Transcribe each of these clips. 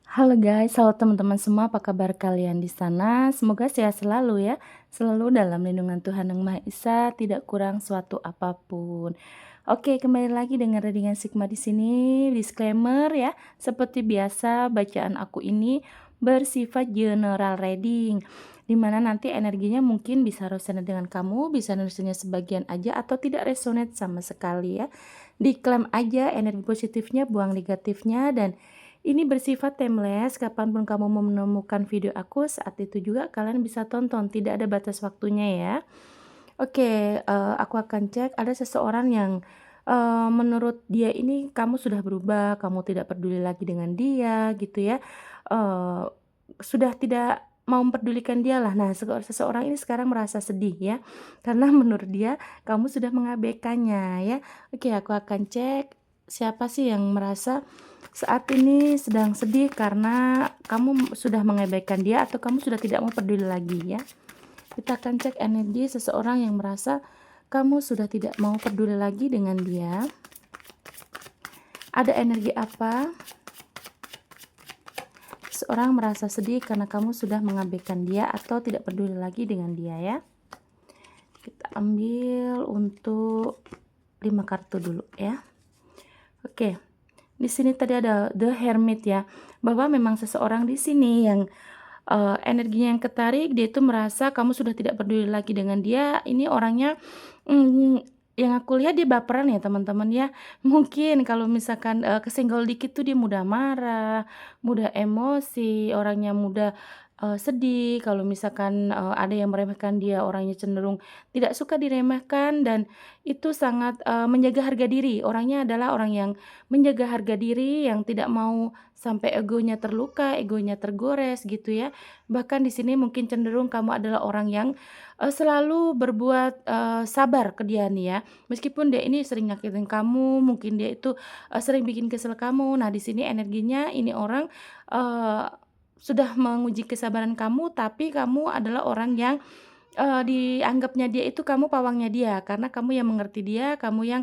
Halo guys, halo teman-teman semua, apa kabar kalian di sana? Semoga sehat selalu ya, selalu dalam lindungan Tuhan Yang Maha Esa, tidak kurang suatu apapun. Oke, kembali lagi dengan readingan Sigma di sini. Disclaimer ya, seperti biasa bacaan aku ini bersifat general reading, dimana nanti energinya mungkin bisa resonate dengan kamu, bisa resonate sebagian aja atau tidak resonate sama sekali ya. Diklaim aja energi positifnya, buang negatifnya, dan ini bersifat timeless, kapanpun kamu mau menemukan video aku, saat itu juga kalian bisa tonton, tidak ada batas waktunya ya. Oke, aku akan cek ada seseorang yang, menurut dia ini kamu sudah berubah, kamu tidak peduli lagi dengan dia gitu ya, eee, sudah tidak mau memperdulikan dia lah. Nah, seseorang ini sekarang merasa sedih ya, karena menurut dia kamu sudah mengabaikannya ya. Oke, aku akan cek siapa sih yang merasa saat ini sedang sedih karena kamu sudah mengabaikan dia atau kamu sudah tidak mau peduli lagi ya. Kita akan cek energi seseorang yang merasa kamu sudah tidak mau peduli lagi dengan dia. Ada energi apa? Seseorang merasa sedih karena kamu sudah mengabaikan dia atau tidak peduli lagi dengan dia ya. Kita ambil untuk 5 kartu dulu ya. Oke. Di sini tadi ada The Hermit ya, bahwa memang seseorang di sini yang energinya yang ketarik, dia itu merasa kamu sudah tidak peduli lagi dengan dia. Ini orangnya, mmm, yang aku lihat dia baperan ya teman-teman ya. Mungkin kalau misalkan, kesenggol dikit tuh dia mudah marah, mudah emosi, orangnya mudah, sedih. Kalau misalkan, ada yang meremehkan dia, orangnya cenderung tidak suka diremehkan dan itu sangat, menjaga harga diri. Orangnya adalah orang yang menjaga harga diri, yang tidak mau sampai egonya terluka, egonya tergores gitu ya. Bahkan di sini mungkin cenderung kamu adalah orang yang, selalu berbuat, sabar ke dia nih ya. Meskipun dia ini sering nyakitin kamu, mungkin dia itu, sering bikin kesel kamu. Nah, di sini energinya ini orang, eee, sudah menguji kesabaran kamu, tapi kamu adalah orang yang, dianggapnya dia itu kamu pawangnya dia, karena kamu yang mengerti dia, kamu yang,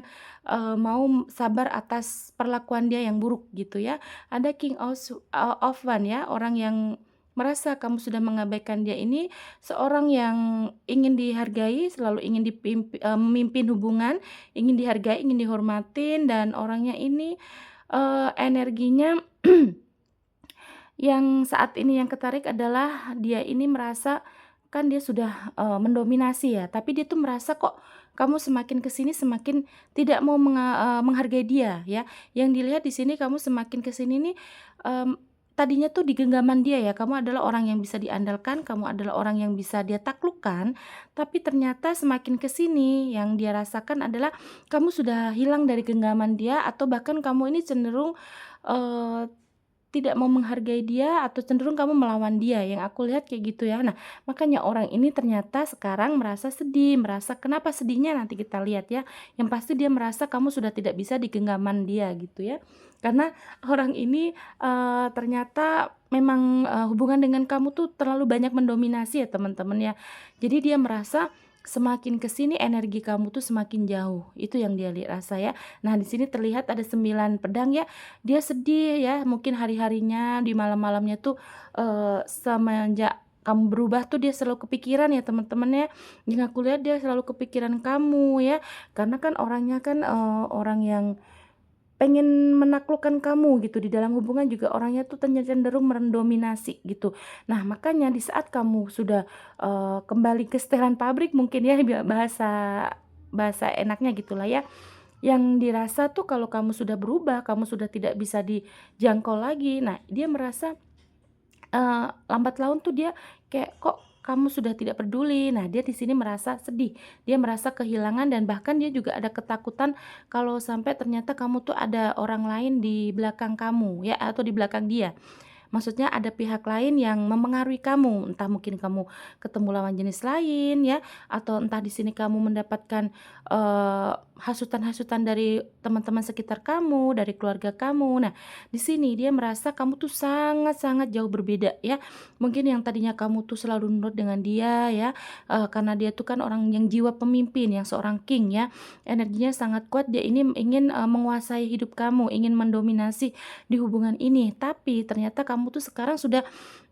mau sabar atas perlakuan dia yang buruk gitu ya. Ada King of One ya, orang yang merasa kamu sudah mengabaikan dia ini seorang yang ingin dihargai, selalu ingin memimpin hubungan, ingin dihargai, ingin dihormatin, dan orangnya ini, energinya yang saat ini yang ketarik adalah dia ini merasa kan dia sudah, mendominasi ya, tapi dia tuh merasa kok kamu semakin ke sini semakin tidak mau menghargai dia ya. Yang dilihat di sini kamu semakin ke sini nih, tadinya tuh di genggaman dia ya, kamu adalah orang yang bisa diandalkan, kamu adalah orang yang bisa dia taklukkan, tapi ternyata semakin ke sini yang dia rasakan adalah kamu sudah hilang dari genggaman dia atau bahkan kamu ini cenderung, eee tidak mau menghargai dia atau cenderung kamu melawan dia, yang aku lihat kayak gitu ya. Nah, makanya orang ini ternyata sekarang merasa sedih, merasa kenapa sedihnya nanti kita lihat ya. Yang pasti dia merasa kamu sudah tidak bisa di genggaman dia gitu ya. Karena orang ini, ternyata memang, hubungan dengan kamu tuh terlalu banyak mendominasi ya teman-teman ya. Jadi dia merasa semakin ke sini energi kamu tuh semakin jauh, itu yang dia rasa ya. Nah, di sini terlihat ada 9 pedang ya, dia sedih ya, mungkin hari-harinya di malam-malamnya tuh, semenjak kamu berubah tuh dia selalu kepikiran ya teman-teman ya. Yang aku lihat dia selalu kepikiran kamu ya, karena kan orangnya kan, orang yang pengen menaklukkan kamu gitu, di dalam hubungan juga orangnya tuh cenderung mendominasi gitu. Nah, makanya di saat kamu sudah, kembali ke setelan pabrik mungkin ya bahasa bahasa enaknya gitulah ya. Yang dirasa tuh kalau kamu sudah berubah, kamu sudah tidak bisa dijangkau lagi. Nah, dia merasa, lambat laun tuh dia kayak, "Kok kamu sudah tidak peduli?" Nah, dia di sini merasa sedih, dia merasa kehilangan dan bahkan dia juga ada ketakutan kalau sampai ternyata kamu tuh ada orang lain di belakang kamu ya, atau di belakang dia. Maksudnya ada pihak lain yang memengaruhi kamu, entah mungkin kamu ketemu lawan jenis lain ya, atau entah di sini kamu mendapatkan, hasutan-hasutan dari teman-teman sekitar kamu, dari keluarga kamu. Nah, di sini dia merasa kamu tuh sangat-sangat jauh berbeda ya. Mungkin yang tadinya kamu tuh selalu nurut dengan dia ya, karena dia tuh kan orang yang jiwa pemimpin, yang seorang king ya, energinya sangat kuat, dia ini ingin, menguasai hidup kamu, ingin mendominasi di hubungan ini. Tapi ternyata kamu tuh sekarang sudah,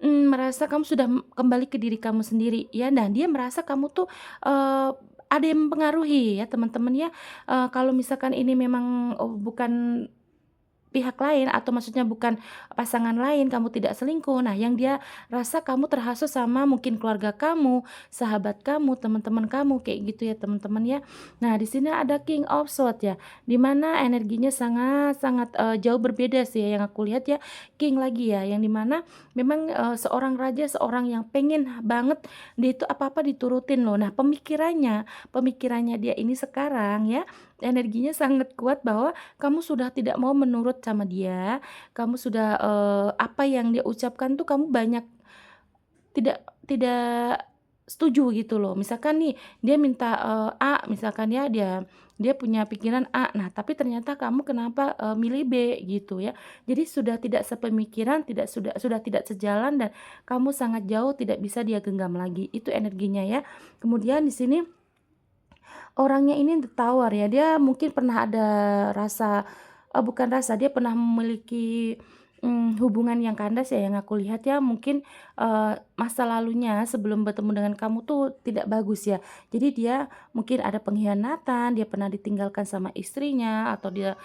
merasa kamu sudah kembali ke diri kamu sendiri ya. Nah, dia merasa kamu tuh, eee, ada yang mempengaruhi ya teman-teman ya, kalau misalkan ini memang, bukan pihak lain atau maksudnya bukan pasangan lain, kamu tidak selingkuh. Nah, yang dia rasa kamu terhasut sama mungkin keluarga kamu, sahabat kamu, teman-teman kamu, kayak gitu ya teman-teman ya. Nah, di sini ada King of Swords ya, di mana energinya sangat-sangat, jauh berbeda sih ya yang aku lihat ya, King lagi ya, yang di mana memang, seorang raja, seorang yang pengen banget dia itu apa-apa diturutin loh. Nah, pemikirannya dia ini sekarang ya, energinya sangat kuat bahwa kamu sudah tidak mau menurut sama dia, kamu sudah, apa yang dia ucapkan tuh kamu banyak tidak setuju gitu loh. Misalkan nih dia minta, A misalkan ya, dia dia punya pikiran A, nah tapi ternyata kamu kenapa, milih B gitu ya. Jadi sudah tidak sepemikiran, sudah tidak sejalan dan kamu sangat jauh tidak bisa dia genggam lagi, itu energinya ya. Kemudian di sini orangnya ini the tower ya, dia mungkin pernah ada rasa bukan rasa, dia pernah memiliki, hubungan yang kandas ya yang aku lihat ya, mungkin, masa lalunya sebelum bertemu dengan kamu tuh tidak bagus ya. Jadi dia mungkin ada pengkhianatan, dia pernah ditinggalkan sama istrinya, atau dia,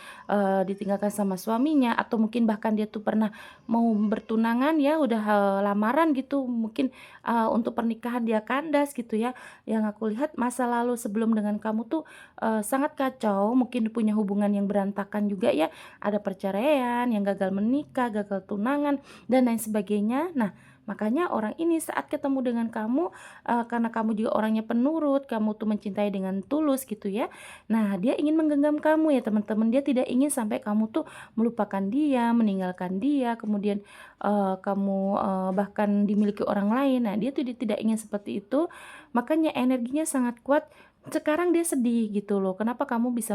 ditinggalkan sama suaminya, atau mungkin bahkan dia tuh pernah mau bertunangan ya, udah, lamaran gitu, mungkin, untuk pernikahan dia kandas gitu ya. Yang aku lihat masa lalu sebelum dengan kamu tuh, sangat kacau, mungkin punya hubungan yang berantakan juga ya, ada perceraian, yang gagal menikah, gagal tunangan, dan lain sebagainya. Nah, makanya orang ini saat ketemu dengan kamu, karena kamu juga orangnya penurut, kamu tuh mencintai dengan tulus gitu ya. Nah, dia ingin menggenggam kamu ya teman-teman, dia tidak ingin sampai kamu tuh melupakan dia, meninggalkan dia, kemudian, kamu, bahkan dimiliki orang lain. Nah, dia tuh tidak ingin seperti itu, makanya energinya sangat kuat. Sekarang dia sedih gitu loh, kenapa kamu bisa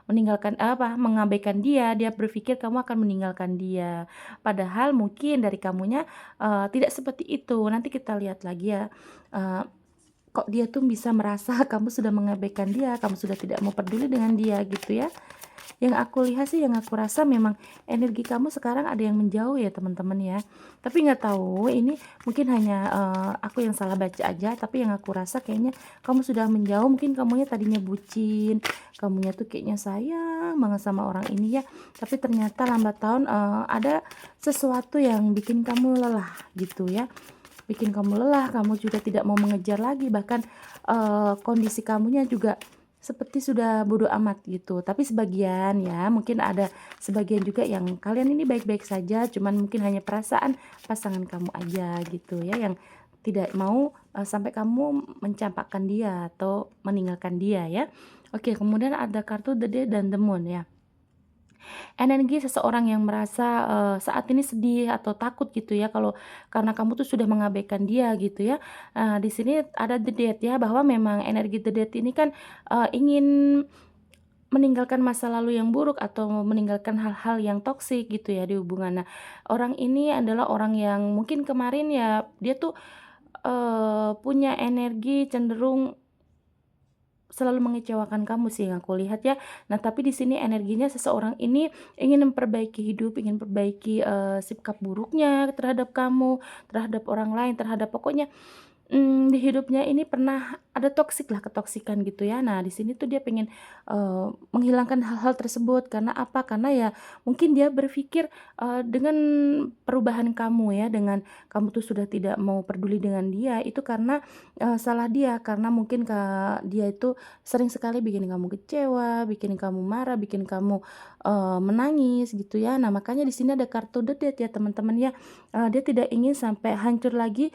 meninggalkan apa, mengabaikan dia, dia berpikir kamu akan meninggalkan dia. Padahal mungkin dari kamunya, tidak seperti itu. Nanti kita lihat lagi ya, eee, kok dia tuh bisa merasa kamu sudah mengabaikan dia, kamu sudah tidak mau peduli dengan dia gitu ya. Yang aku lihat sih, yang aku rasa memang energi kamu sekarang ada yang menjauh ya teman-teman ya. Tapi nggak tahu ini mungkin hanya, aku yang salah baca aja, tapi yang aku rasa kayaknya kamu sudah menjauh, mungkin kamunya tadinya bucin, kamunya tuh kayaknya sayang banget sama orang ini ya, tapi ternyata lambat laun, ada sesuatu yang bikin kamu lelah gitu ya. Bikin kamu lelah, kamu juga tidak mau mengejar lagi, bahkan, kondisi kamunya juga seperti sudah bodo amat gitu. Tapi sebagian ya, mungkin ada sebagian juga yang kalian ini baik-baik saja, cuman mungkin hanya perasaan pasangan kamu aja gitu ya, yang tidak mau, sampai kamu mencampakkan dia atau meninggalkan dia ya. Oke, kemudian ada kartu The Death dan The Moon ya. Energi seseorang yang merasa, saat ini sedih atau takut gitu ya kalau karena kamu tuh sudah mengabaikan dia gitu ya. Di sini ada the death ya, bahwa memang energi the death ini kan, ingin meninggalkan masa lalu yang buruk atau meninggalkan hal-hal yang toksik gitu ya di hubungan. Nah, orang ini adalah orang yang mungkin kemarin ya dia tuh, punya energi cenderung selalu mengecewakan kamu sih yang aku lihat ya. Nah, tapi di sini energinya seseorang ini ingin memperbaiki hidup, ingin perbaiki, sikap buruknya terhadap kamu, terhadap orang lain, terhadap pokoknya, di hidupnya ini pernah ada toksik lah, ketoksikan gitu ya. Nah, di sini tuh dia pengen, menghilangkan hal-hal tersebut. Karena apa? Karena ya mungkin dia berpikir, dengan perubahan kamu ya, dengan kamu tuh sudah tidak mau peduli dengan dia, itu karena, salah dia. Karena mungkin dia itu sering sekali bikin kamu kecewa, bikin kamu marah, bikin kamu, menangis gitu ya. Nah, makanya di sini ada kartu The Death ya teman-teman ya. Dia tidak ingin sampai hancur lagi,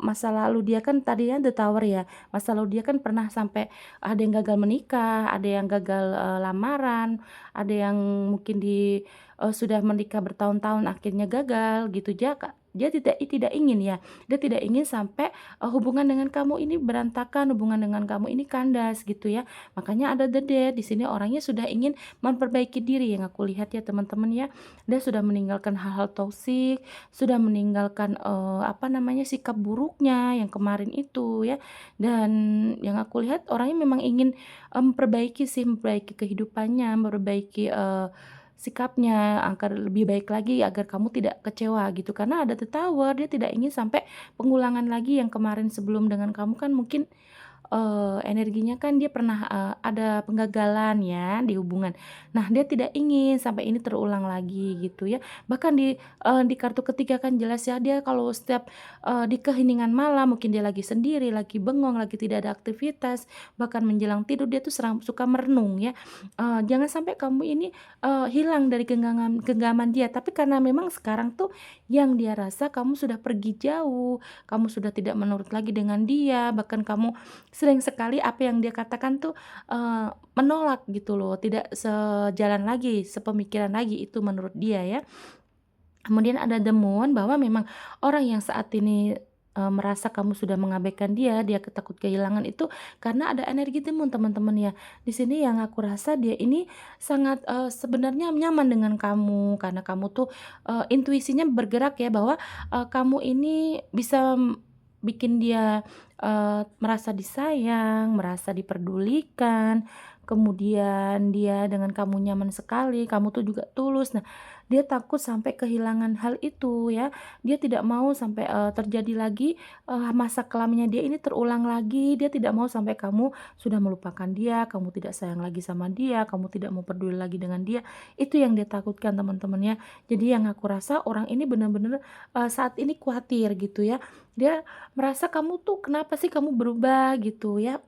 masa lalu dia kan tadinya The Tower ya, masa lalu dia kan pernah sampai ada yang gagal menikah, ada yang gagal, lamaran, ada yang mungkin sudah menikah bertahun-tahun akhirnya gagal gitu dia tidak ingin ya, dia tidak ingin sampai, hubungan dengan kamu ini berantakan, hubungan dengan kamu ini kandas gitu ya. Makanya ada The Death, di sini orangnya sudah ingin memperbaiki diri yang aku lihat ya teman-teman ya. Dia sudah meninggalkan hal-hal toksik, sudah meninggalkan, apa namanya, sikap buruknya yang kemarin itu ya, dan yang aku lihat orangnya memang ingin, memperbaiki sih, memperbaiki kehidupannya, memperbaiki, sikapnya agar lebih baik lagi, agar kamu tidak kecewa gitu. Karena ada the tower, dia tidak ingin sampai pengulangan lagi yang kemarin sebelum dengan kamu kan mungkin energinya kan dia pernah, ada penggagalan ya di hubungan. Nah, dia tidak ingin sampai ini terulang lagi gitu ya. Bahkan di kartu ketiga kan jelas ya dia kalau setiap, di keheningan malam mungkin dia lagi sendiri, lagi bengong, lagi tidak ada aktivitas, bahkan menjelang tidur dia tuh suka merenung ya. Jangan sampai kamu ini, hilang dari genggaman dia, tapi karena memang sekarang tuh yang dia rasa kamu sudah pergi jauh, kamu sudah tidak menurut lagi dengan dia, bahkan kamu sering sekali apa yang dia katakan tuh, menolak gitu loh, tidak sejalan lagi, sepemikiran lagi itu menurut dia ya. Kemudian ada the moon bahwa memang orang yang saat ini, merasa kamu sudah mengabaikan dia, dia takut kehilangan itu karena ada energi the moon teman-teman ya. Di sini yang aku rasa dia ini sangat, sebenarnya nyaman dengan kamu karena kamu tuh, intuisinya bergerak ya bahwa, kamu ini bisa bikin dia, merasa disayang, merasa diperdulikan, kemudian dia dengan kamu nyaman sekali, kamu tuh juga tulus. Nah, dia takut sampai kehilangan hal itu ya. Dia tidak mau sampai, terjadi lagi, masa kelamnya dia ini terulang lagi. Dia tidak mau sampai kamu sudah melupakan dia, kamu tidak sayang lagi sama dia, kamu tidak mau peduli lagi dengan dia. Itu yang dia takutkan teman-teman ya. Jadi yang aku rasa orang ini benar-benar, saat ini khawatir gitu ya. Dia merasa kamu tuh kenapa sih kamu berubah gitu ya.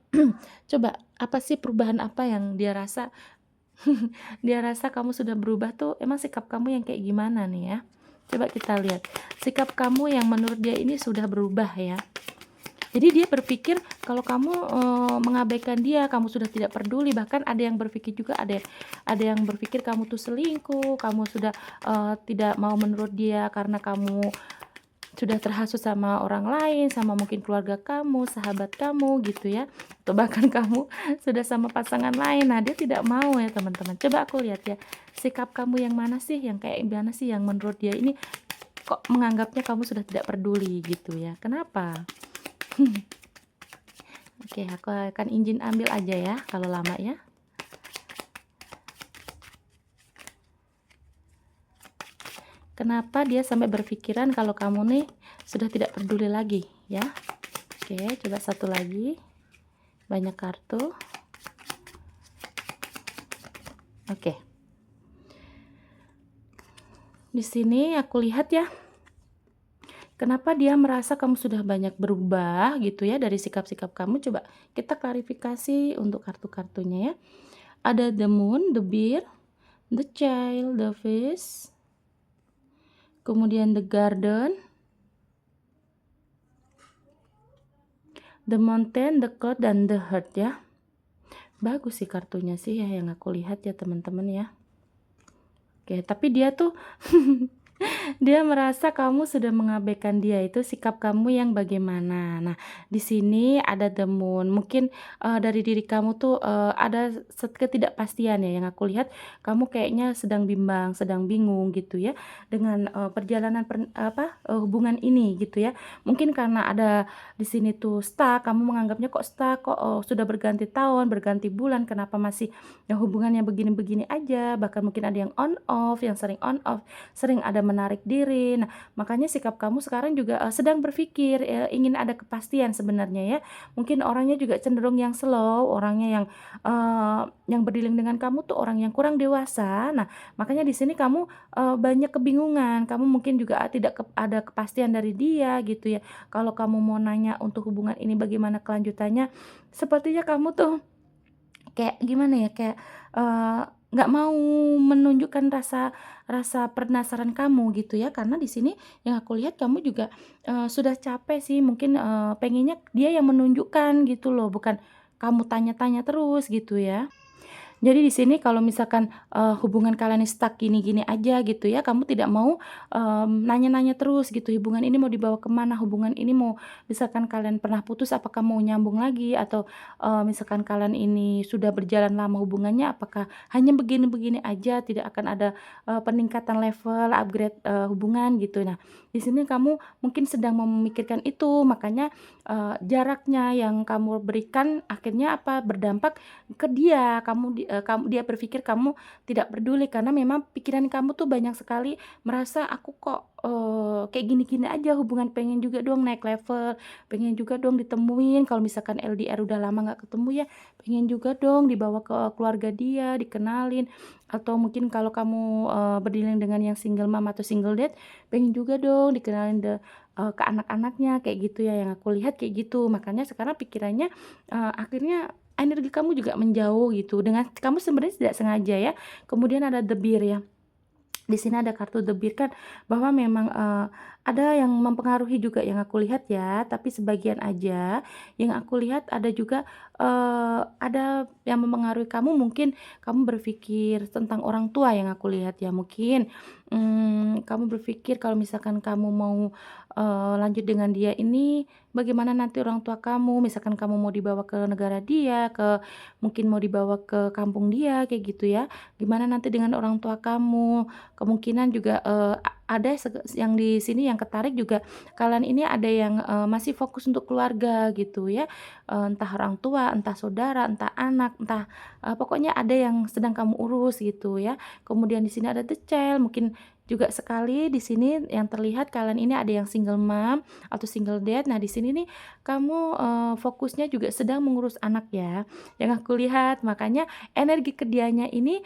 Coba apa sih perubahan apa yang dia rasa dia rasa kamu sudah berubah tuh emang sikap kamu yang kayak gimana nih ya? Coba kita lihat, sikap kamu yang menurut dia ini sudah berubah ya. Jadi dia berpikir kalau kamu, mengabaikan dia, kamu sudah tidak peduli, bahkan ada yang berpikir juga ada yang berpikir kamu tuh selingkuh, kamu sudah, tidak mau menurut dia karena kamu sudah terhasut sama orang lain, sama mungkin keluarga kamu, sahabat kamu gitu ya, atau bahkan kamu sudah sama pasangan lain. Nah, dia tidak mau ya teman-teman. Coba aku lihat ya, sikap kamu yang mana sih, yang kayak gimana sih yang menurut dia ini kok menganggapnya kamu sudah tidak peduli gitu ya, kenapa? Oke, aku akan izin ambil aja ya kalau lama ya. Kenapa dia sampai berpikiran kalau kamu nih sudah tidak peduli lagi ya? Oke, coba satu lagi. Banyak kartu. Oke. Di sini aku lihat ya, kenapa dia merasa kamu sudah banyak berubah gitu ya dari sikap-sikap kamu. Coba kita klarifikasi untuk kartu-kartunya ya. Ada the moon, the bear, the child, the fish, kemudian the garden, the mountain, the cloud, dan the heart ya. Bagus sih kartunya sih ya yang aku lihat ya teman-teman ya. Oke, tapi dia tuh dia merasa kamu sudah mengabaikan dia, itu sikap kamu yang bagaimana. Nah, di sini ada the moon, mungkin, dari diri kamu tuh, ada ketidakpastian ya, yang aku lihat kamu kayaknya sedang bimbang, sedang bingung gitu ya, dengan, perjalanan hubungan ini gitu ya. Mungkin karena ada di sini tuh stuck, kamu menganggapnya kok stuck, kok, sudah berganti tahun, berganti bulan, kenapa masih, ya hubungannya begini-begini aja, bahkan mungkin ada yang on off, yang sering on off, sering ada menarik diri. Nah, makanya sikap kamu sekarang juga, sedang berpikir, ingin ada kepastian sebenarnya ya. Mungkin orangnya juga cenderung yang slow, orangnya yang berdealing dengan kamu tuh orang yang kurang dewasa. Nah, makanya di sini kamu, banyak kebingungan, kamu mungkin juga tidak ada kepastian dari dia gitu ya. Kalau kamu mau nanya untuk hubungan ini bagaimana kelanjutannya, sepertinya kamu tuh kayak gimana ya, kayak, nggak mau menunjukkan rasa rasa penasaran kamu gitu ya, karena di sini yang aku lihat kamu juga, sudah capek sih mungkin, pengennya dia yang menunjukkan gitu loh, bukan kamu tanya-tanya terus gitu ya. Jadi di sini kalau misalkan, hubungan kalian stuck gini-gini aja gitu ya, kamu tidak mau, nanya-nanya terus gitu, hubungan ini mau dibawa kemana, hubungan ini mau misalkan kalian pernah putus apakah mau nyambung lagi atau, misalkan kalian ini sudah berjalan lama hubungannya apakah hanya begini-begini aja tidak akan ada, peningkatan level, upgrade, hubungan gitu. Nah, di sini kamu mungkin sedang memikirkan itu makanya, jaraknya yang kamu berikan akhirnya apa, berdampak ke dia, kamu dia berpikir kamu tidak peduli karena memang pikiran kamu tuh banyak sekali merasa, "Aku kok, kayak gini-gini aja hubungan, pengen juga dong naik level, pengen juga dong ditemuin kalau misalkan LDR udah lama nggak ketemu ya, pengen juga dong dibawa ke keluarga dia, dikenalin." Atau mungkin kalau kamu, berdileng dengan yang single mom atau single dad, pengen juga dong dikenalin ke anak-anaknya, kayak gitu ya, yang aku lihat kayak gitu. Makanya sekarang pikirannya, akhirnya energi kamu juga menjauh gitu, dengan kamu sebenarnya tidak sengaja ya. Kemudian ada The Bear ya. Di sini ada kartu The Bear kan, bahwa memang, ada yang mempengaruhi juga yang aku lihat ya, tapi sebagian aja. Yang aku lihat ada juga, ada yang mempengaruhi kamu, mungkin kamu berpikir tentang orang tua yang aku lihat ya. Mungkin, kamu berpikir kalau misalkan kamu mau, lanjut dengan dia ini, bagaimana nanti orang tua kamu, misalkan kamu mau dibawa ke negara dia, mungkin mau dibawa ke kampung dia, kayak gitu ya. Gimana nanti dengan orang tua kamu, kemungkinan juga, ada yang di sini yang ketarik juga kalian ini ada yang, masih fokus untuk keluarga gitu ya, entah orang tua, entah saudara, entah anak, entah, pokoknya ada yang sedang kamu urus gitu ya. Kemudian di sini ada The Child, mungkin juga sekali di sini yang terlihat kalian ini ada yang single mom atau single dad. Nah, di sini nih kamu, fokusnya juga sedang mengurus anak ya, yang aku lihat. Makanya energi ke dianya ini,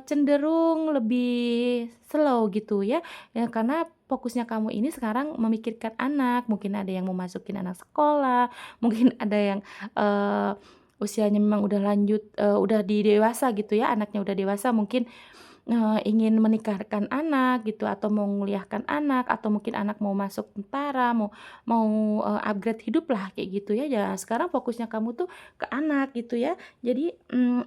cenderung lebih slow gitu ya, ya karena fokusnya kamu ini sekarang memikirkan anak, mungkin ada yang mau masukin anak sekolah, mungkin ada yang, usianya memang udah lanjut, udah dewasa gitu ya, anaknya udah dewasa mungkin, ingin menikahkan anak gitu atau mau menguliahkan anak atau mungkin anak mau masuk tentara, mau mau, upgrade hidup lah kayak gitu ya. Ya sekarang fokusnya kamu tuh ke anak gitu ya. Jadi,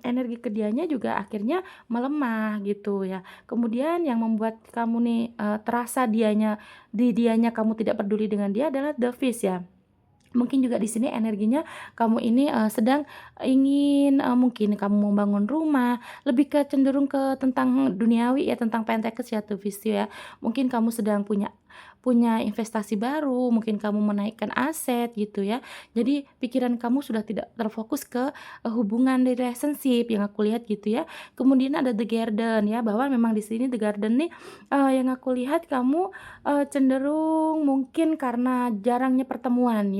energi ke dianya juga akhirnya melemah gitu ya. Kemudian yang membuat kamu nih, terasa dianya kamu tidak peduli dengan dia adalah The Fish ya. Mungkin juga di sini energinya kamu ini, sedang ingin, mungkin kamu membangun rumah, lebih ke cenderung ke tentang duniawi ya, tentang pentekes ya tuh visi ya. Mungkin kamu sedang punya investasi baru, mungkin kamu menaikkan aset gitu ya. Jadi pikiran kamu sudah tidak terfokus ke, hubungan relationship yang aku lihat gitu ya. Kemudian ada The Garden ya, bahwa memang di sini The Garden nih, yang aku lihat kamu, cenderung mungkin karena jarangnya pertemuan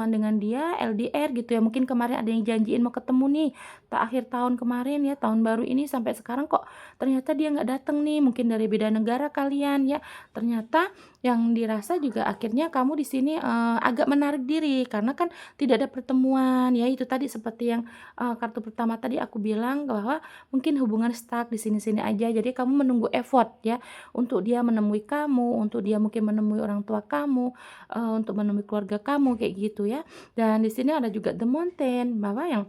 dengan dia, LDR gitu ya, mungkin kemarin ada yang janjiin mau ketemu nih, akhir tahun kemarin ya, tahun baru ini sampai sekarang kok ternyata dia nggak datang nih, mungkin dari beda negara kalian ya. Ternyata yang dirasa juga akhirnya kamu di sini, agak menarik diri karena kan tidak ada pertemuan, ya itu tadi seperti yang, kartu pertama tadi aku bilang bahwa mungkin hubungan stuck di sini-sini aja, jadi kamu menunggu effort ya, untuk dia menemui kamu, untuk dia mungkin menemui orang tua kamu, untuk menemui keluarga kamu, kayak gitu ya. Dan di sini ada juga The Mountain, bahwa yang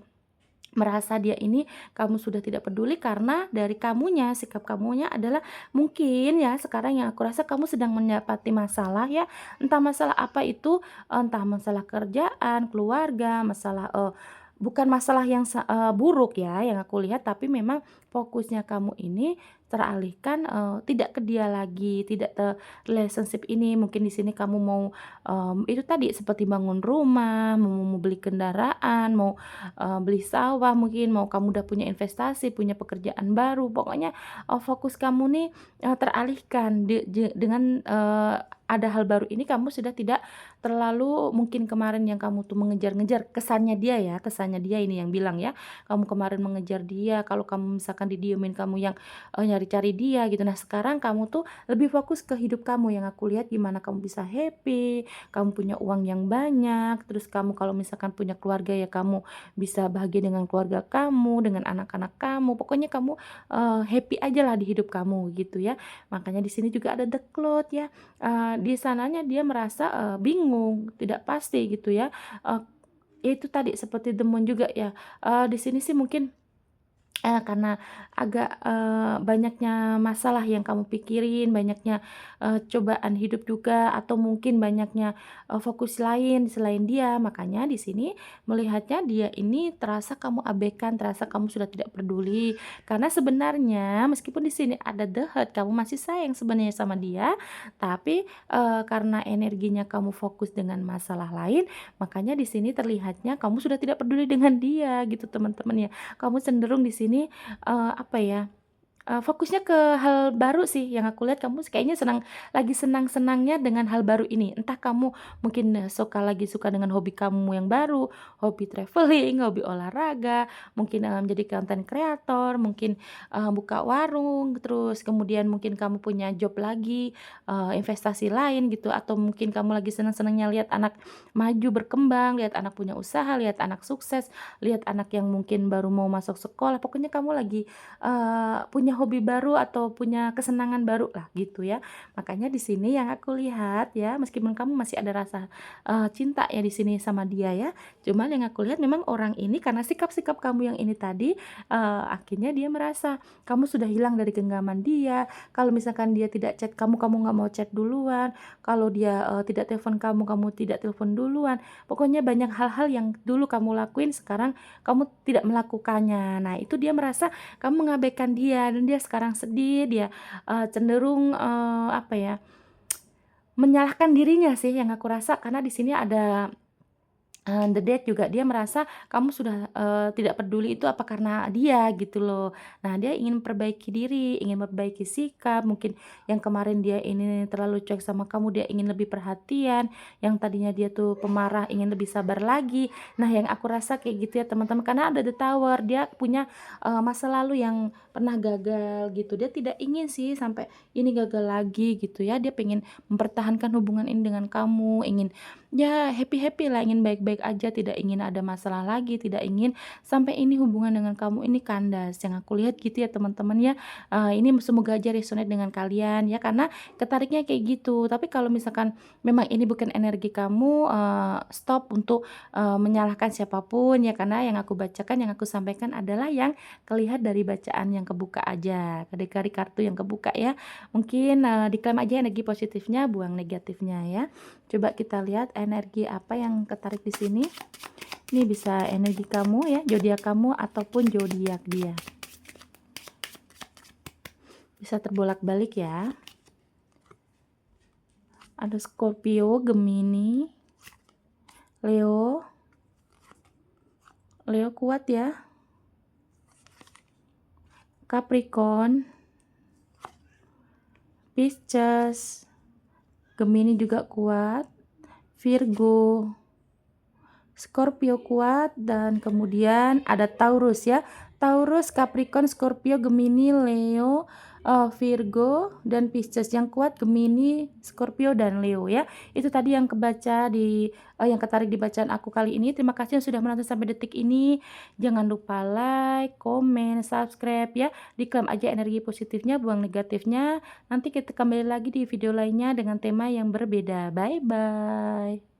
merasa dia ini kamu sudah tidak peduli karena dari kamunya, sikap kamunya adalah mungkin ya sekarang yang aku rasa kamu sedang mendapati masalah ya, entah masalah apa itu, entah masalah kerjaan, keluarga, masalah, bukan masalah yang buruk ya yang aku lihat, tapi memang fokusnya kamu ini teralihkan, tidak ke dia lagi, tidak ke relationship ini. Mungkin di sini kamu mau, itu tadi seperti bangun rumah, mau beli kendaraan, mau beli sawah mungkin, mau kamu udah punya investasi, punya pekerjaan baru, pokoknya, fokus kamu nih, teralihkan dengan, ada hal baru ini kamu sudah tidak terlalu mungkin kemarin yang kamu tuh mengejar-ngejar, kesannya dia ini yang bilang ya, kamu kemarin mengejar dia, kalau kamu misalkan didiemin kamu yang, nyari-cari dia gitu. Nah sekarang kamu tuh lebih fokus ke hidup kamu, yang aku lihat gimana kamu bisa happy, kamu punya uang yang banyak, terus kamu kalau misalkan punya keluarga ya kamu bisa bahagia dengan keluarga kamu, dengan anak-anak kamu, pokoknya kamu, happy aja lah di hidup kamu gitu ya. Makanya di sini juga ada The Cloud ya, di sananya dia merasa, bingung, tidak pasti gitu ya, ya itu tadi seperti The Moon juga ya, di sini sih mungkin Karena agak, banyaknya masalah yang kamu pikirin, banyaknya, cobaan hidup juga, atau mungkin banyaknya, fokus lain selain dia, makanya di sini melihatnya dia ini terasa kamu abaikan, terasa kamu sudah tidak peduli. Karena sebenarnya meskipun di sini ada the hurt, kamu masih sayang sebenarnya sama dia, tapi, karena energinya kamu fokus dengan masalah lain, makanya di sini terlihatnya kamu sudah tidak peduli dengan dia gitu teman-teman ya. Kamu cenderung di sini, apa ya, fokusnya ke hal baru sih yang aku lihat kamu kayaknya lagi senang-senangnya dengan hal baru ini. Entah kamu mungkin, lagi suka dengan hobi kamu yang baru, hobi traveling, hobi olahraga, mungkin, menjadi content creator, mungkin, buka warung, terus kemudian mungkin kamu punya job lagi, investasi lain gitu, atau mungkin kamu lagi senang-senangnya lihat anak maju berkembang, lihat anak punya usaha, lihat anak sukses, lihat anak yang mungkin baru mau masuk sekolah, pokoknya kamu lagi, punya hobi baru atau punya kesenangan baru lah gitu ya. Makanya di sini yang aku lihat ya, meskipun kamu masih ada rasa, cinta ya di sini sama dia ya, cuman yang aku lihat memang orang ini karena sikap-sikap kamu yang ini tadi, akhirnya dia merasa kamu sudah hilang dari genggaman dia, kalau misalkan dia tidak chat kamu, kamu nggak mau chat duluan, kalau dia, tidak telepon kamu, kamu tidak telepon duluan. Pokoknya banyak hal-hal yang dulu kamu lakuin sekarang kamu tidak melakukannya. Nah, itu dia merasa kamu mengabaikan dia dan dia sekarang sedih, dia, cenderung, apa ya, menyalahkan dirinya sih yang aku rasa karena di sini ada the Date juga dia merasa kamu sudah, tidak peduli itu apa karena dia gitu loh. Nah dia ingin memperbaiki diri, ingin memperbaiki sikap, mungkin yang kemarin dia ini terlalu cuek sama kamu, dia ingin lebih perhatian, yang tadinya dia tuh pemarah ingin lebih sabar lagi. Nah yang aku rasa kayak gitu ya teman-teman, karena ada The Tower, dia punya, masa lalu yang pernah gagal gitu, dia tidak ingin sih sampai ini gagal lagi gitu ya, dia pengen mempertahankan hubungan ini dengan kamu, ingin ya happy-happy lah, ingin baik-baik aja, tidak ingin ada masalah lagi, tidak ingin sampai ini hubungan dengan kamu ini kandas. Yang aku lihat gitu ya teman-teman ya. Ini semoga aja resonate dengan kalian ya, karena ketariknya kayak gitu. Tapi kalau misalkan memang ini bukan energi kamu, stop untuk, menyalahkan siapapun ya, karena yang aku bacakan, yang aku sampaikan adalah yang kelihat dari bacaan yang kebuka aja, dari kartu yang kebuka ya. Mungkin, diklaim aja energi positifnya, buang negatifnya ya. Coba kita lihat energi apa yang ketarik di sini. Ini bisa energi kamu ya, zodiak kamu ataupun zodiak dia. Bisa terbolak-balik ya. Ada Scorpio, Gemini, Leo. Leo kuat ya. Capricorn, Pisces, Gemini juga kuat, Virgo, Scorpio kuat, dan kemudian ada Taurus ya. Taurus, Capricorn, Scorpio, Gemini, Leo, Virgo, dan Pisces. Yang kuat Gemini, Scorpio, dan Leo ya. Itu tadi yang kebaca di yang ketarik di bacaan aku kali ini. Terima kasih yang sudah menonton sampai detik ini. Jangan lupa like, komen, subscribe ya. Diklaim aja energi positifnya, buang negatifnya. Nanti kita kembali lagi di video lainnya dengan tema yang berbeda. Bye bye.